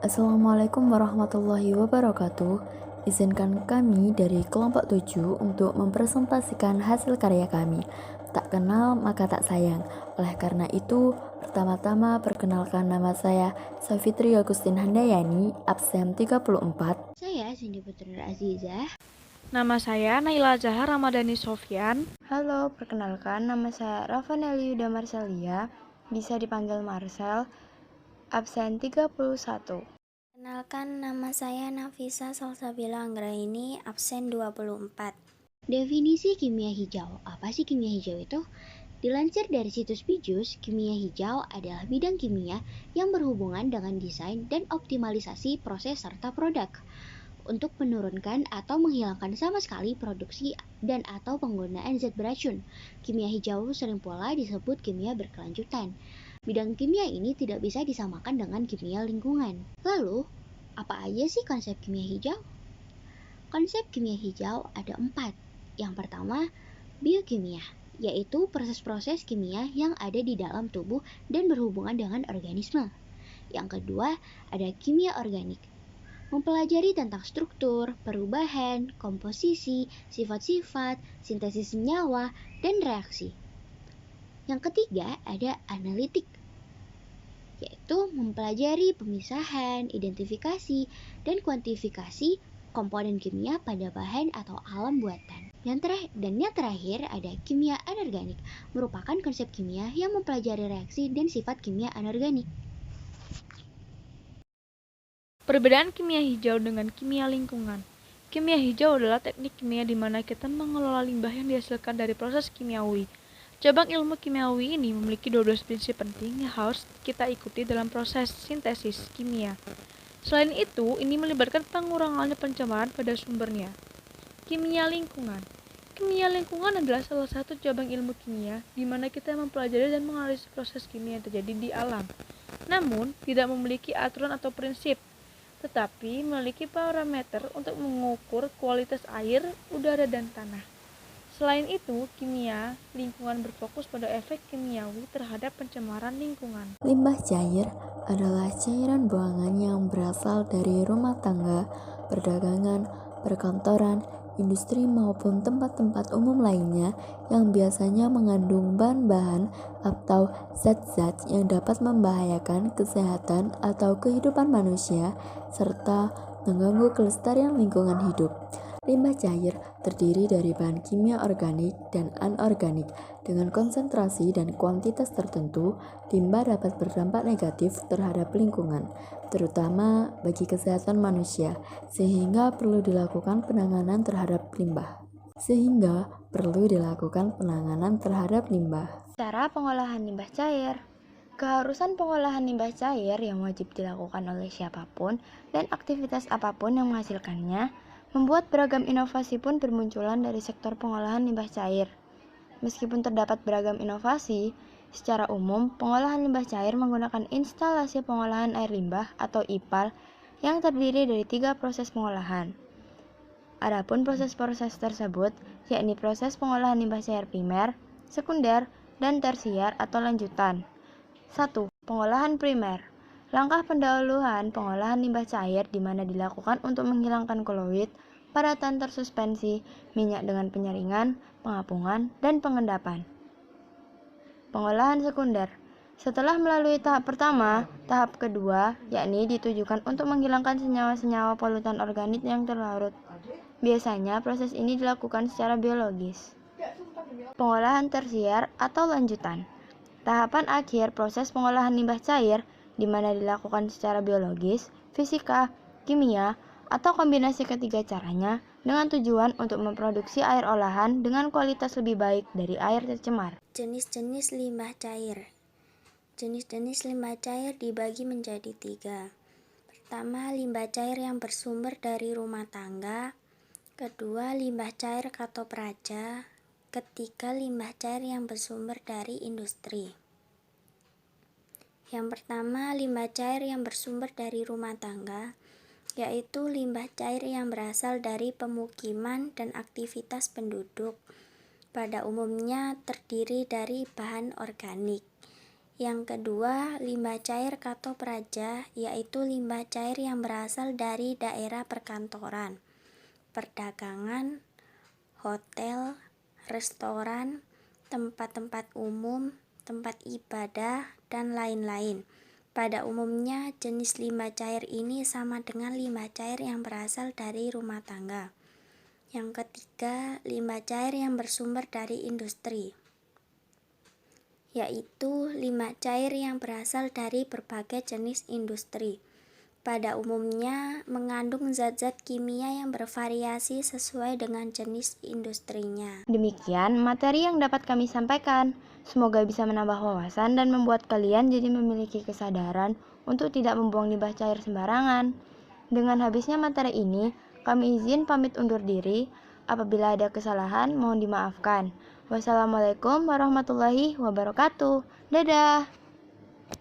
Assalamualaikum warahmatullahi wabarakatuh. Izinkan kami dari kelompok 7 untuk mempresentasikan hasil karya kami. Tak kenal maka tak sayang. Oleh karena itu, pertama-tama perkenalkan nama saya Safitri Agustin Handayani, absen 34. Saya Cindy Putri Azizah. Nama saya Naila Zahar Ramadhani Sofyan. Halo, perkenalkan nama saya Ravaneli Yuda Marcelia, bisa dipanggil Marcel, absen 31. Kenalkan, nama saya Nafisa Salsabila Anggraini, absen 24. Definisi kimia hijau. Apa sih kimia hijau itu? Dilansir dari situs Bijus, kimia hijau adalah bidang kimia yang berhubungan dengan desain dan optimalisasi proses serta produk untuk menurunkan atau menghilangkan sama sekali produksi dan atau penggunaan zat beracun. Kimia hijau sering pula disebut kimia berkelanjutan. Bidang kimia ini tidak bisa disamakan dengan kimia lingkungan. Lalu, apa aja sih konsep kimia hijau? Konsep kimia hijau ada 4. Yang pertama, biokimia, yaitu proses-proses kimia yang ada di dalam tubuh dan berhubungan dengan organisme. Yang kedua, ada kimia organik, mempelajari tentang struktur, perubahan, komposisi, sifat-sifat, sintesis senyawa, dan reaksi. Yang ketiga ada analitik, yaitu mempelajari pemisahan, identifikasi, dan kuantifikasi komponen kimia pada bahan atau alam buatan. Yang terakhir ada kimia anorganik, merupakan konsep kimia yang mempelajari reaksi dan sifat kimia anorganik. Perbedaan kimia hijau dengan kimia lingkungan. Kimia hijau adalah teknik kimia di mana kita mengelola limbah yang dihasilkan dari proses kimiawi. Cabang ilmu kimiawi ini memiliki 12 prinsip penting yang harus kita ikuti dalam proses sintesis kimia. Selain itu, ini melibatkan pengurangan pencemaran pada sumbernya. Kimia lingkungan. Kimia lingkungan adalah salah satu cabang ilmu kimia di mana kita mempelajari dan menganalisis proses kimia yang terjadi di alam. Namun, tidak memiliki aturan atau prinsip, tetapi memiliki parameter untuk mengukur kualitas air, udara, dan tanah. Selain itu, kimia lingkungan berfokus pada efek kimiawi terhadap pencemaran lingkungan. Limbah cair adalah cairan buangan yang berasal dari rumah tangga, perdagangan, perkantoran, industri maupun tempat-tempat umum lainnya yang biasanya mengandung bahan-bahan atau zat-zat yang dapat membahayakan kesehatan atau kehidupan manusia serta mengganggu kelestarian lingkungan hidup. Limbah cair terdiri dari bahan kimia organik dan anorganik. Dengan konsentrasi dan kuantitas tertentu, limbah dapat berdampak negatif terhadap lingkungan, terutama bagi kesehatan manusia, sehingga perlu dilakukan penanganan terhadap limbah. Cara pengolahan limbah cair. Keharusan pengolahan limbah cair yang wajib dilakukan oleh siapapun dan aktivitas apapun yang menghasilkannya, membuat beragam inovasi pun bermunculan dari sektor pengolahan limbah cair. Meskipun terdapat beragam inovasi, secara umum pengolahan limbah cair menggunakan instalasi pengolahan air limbah atau IPAL yang terdiri dari 3 proses pengolahan. Adapun proses-proses tersebut yakni proses pengolahan limbah cair primer, sekunder, dan tersier atau lanjutan. 1. Pengolahan primer. Langkah pendahuluan pengolahan limbah cair di mana dilakukan untuk menghilangkan koloid, padatan tersuspensi, minyak dengan penyaringan, pengapungan, dan pengendapan. Pengolahan sekunder. Setelah melalui tahap pertama, tahap kedua yakni ditujukan untuk menghilangkan senyawa-senyawa polutan organik yang terlarut. Biasanya proses ini dilakukan secara biologis. Pengolahan tersier atau lanjutan. Tahapan akhir proses pengolahan limbah cair di mana dilakukan secara biologis, fisika, kimia, atau kombinasi ketiga caranya dengan tujuan untuk memproduksi air olahan dengan kualitas lebih baik dari air tercemar. Jenis-jenis limbah cair. Jenis-jenis limbah cair dibagi menjadi 3. Pertama, limbah cair yang bersumber dari rumah tangga. Kedua, limbah cair katopraja. Ketiga, limbah cair yang bersumber dari industri. Yang pertama, limbah cair yang bersumber dari rumah tangga, yaitu limbah cair yang berasal dari pemukiman dan aktivitas penduduk. Pada umumnya terdiri dari bahan organik. Yang kedua, limbah cair katopraja, yaitu limbah cair yang berasal dari daerah perkantoran, perdagangan, hotel, restoran, tempat-tempat umum, tempat ibadah, dan lain-lain. Pada umumnya, jenis limbah cair ini sama dengan limbah cair yang berasal dari rumah tangga. Yang ketiga, limbah cair yang bersumber dari industri, yaitu limbah cair yang berasal dari berbagai jenis industri. Pada umumnya mengandung zat-zat kimia yang bervariasi sesuai dengan jenis industrinya. Demikian materi yang dapat kami sampaikan. Semoga bisa menambah wawasan dan membuat kalian jadi memiliki kesadaran untuk tidak membuang limbah cair sembarangan. Dengan habisnya materi ini, kami izin pamit undur diri. Apabila ada kesalahan, mohon dimaafkan. Wassalamualaikum warahmatullahi wabarakatuh. Dadah!